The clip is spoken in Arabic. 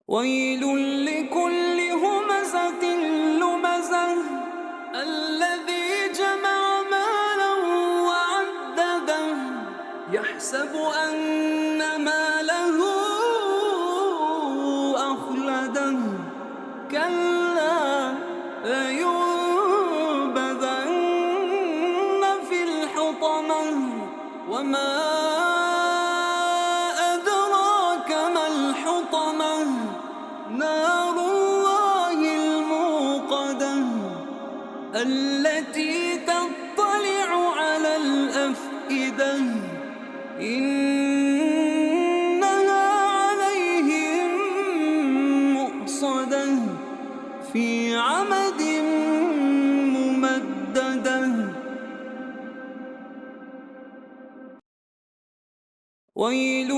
ويل لكل همزة لمزة الذي جمع مالا وعدده يحسب أن ماله أخلده كلا لينبذن في الحطمة وما أدراك ما الحطمة نار الله الموقدة التي تطلع على الأفئدة إنها عليهم مؤصدة في عمد ممددة. ويل